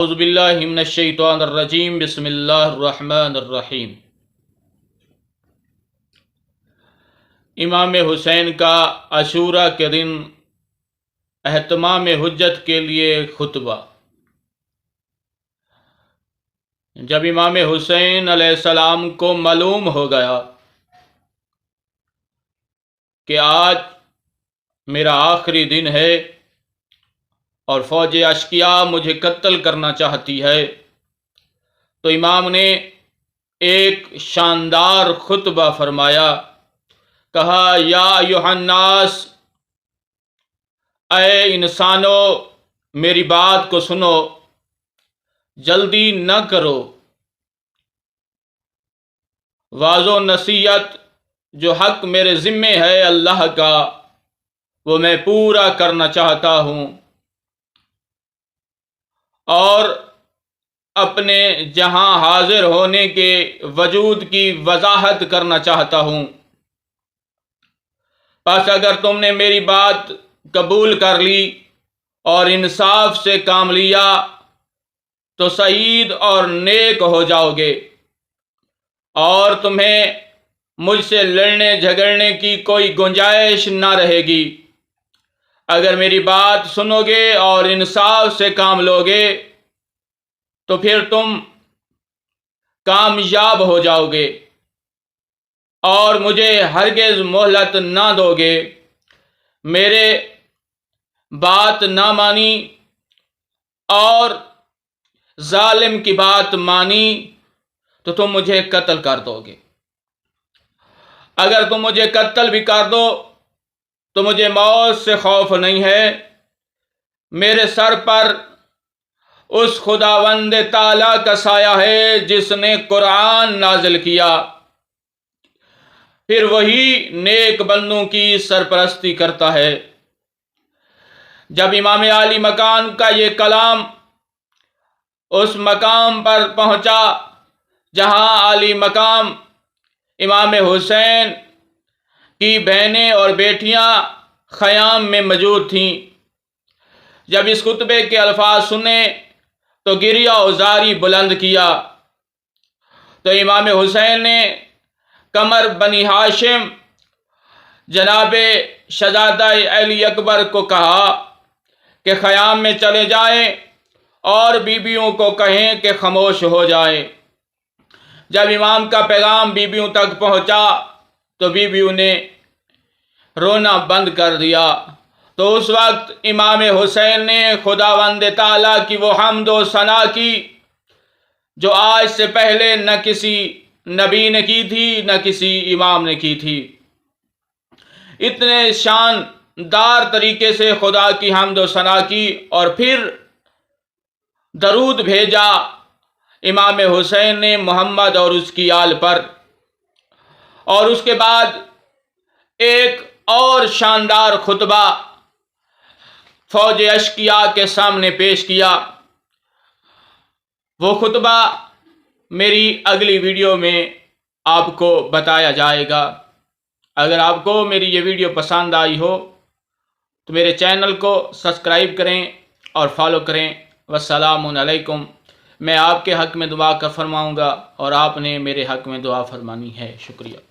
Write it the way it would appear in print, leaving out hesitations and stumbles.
اعوذ باللہ من الشیطان الرجیم بسم اللہ الرحمن الرحیم۔ امام حسین کا عاشوراء کے دن اہتمام حجت کے لیے خطبہ۔ جب امام حسین علیہ السلام کو معلوم ہو گیا کہ آج میرا آخری دن ہے اور فوج اشقیاء مجھے قتل کرنا چاہتی ہے، تو امام نے ایک شاندار خطبہ فرمایا۔ کہا، یا ایھا الناس، اے انسانو، میری بات کو سنو، جلدی نہ کرو۔ واعظ و نصیحت جو حق میرے ذمے ہے اللہ کا، وہ میں پورا کرنا چاہتا ہوں، اور اپنے جہاں حاضر ہونے کے وجود کی وضاحت کرنا چاہتا ہوں۔ پس اگر تم نے میری بات قبول کر لی اور انصاف سے کام لیا تو سعید اور نیک ہو جاؤ گے، اور تمہیں مجھ سے لڑنے جھگڑنے کی کوئی گنجائش نہ رہے گی۔ اگر میری بات سنو گے اور انصاف سے کام لو گے تو پھر تم کامیاب ہو جاؤ گے، اور مجھے ہرگز مہلت نہ دو گے۔ میرے بات نہ مانی اور ظالم کی بات مانی تو تم مجھے قتل کر دو گے۔ اگر تم مجھے قتل بھی کر دو تو مجھے موت سے خوف نہیں ہے۔ میرے سر پر اس خداوند تعالیٰ کا سایہ ہے جس نے قرآن نازل کیا، پھر وہی نیک بندوں کی سرپرستی کرتا ہے۔ جب امام عالی مقام کا یہ کلام اس مقام پر پہنچا جہاں عالی مقام امام حسین کی بہنیں اور بیٹیاں خیام میں موجود تھیں، جب اس خطبے کے الفاظ سنے تو گریہ و زاری بلند کیا، تو امام حسین نے قمر بنی ہاشم جناب شہزادہ علی اکبر کو کہا کہ خیام میں چلے جائیں اور بیویوں کو کہیں کہ خاموش ہو جائیں۔ جب امام کا پیغام بیویوں تک پہنچا تو بیویوں نے رونا بند کر دیا۔ تو اس وقت امام حسین نے خداوند تعالیٰ کی وہ حمد و ثنا کی جو آج سے پہلے نہ کسی نبی نے کی تھی نہ کسی امام نے کی تھی۔ اتنے شاندار طریقے سے خدا کی حمد و ثنا کی، اور پھر درود بھیجا امام حسین نے محمد اور اس کی آل پر، اور اس کے بعد ایک اور شاندار خطبہ فوج اشقیاء کے سامنے پیش کیا۔ وہ خطبہ میری اگلی ویڈیو میں آپ کو بتایا جائے گا۔ اگر آپ کو میری یہ ویڈیو پسند آئی ہو تو میرے چینل کو سبسکرائب کریں اور فالو کریں۔ والسلام علیکم۔ میں آپ کے حق میں دعا کر فرماؤں گا اور آپ نے میرے حق میں دعا فرمانی ہے۔ شکریہ۔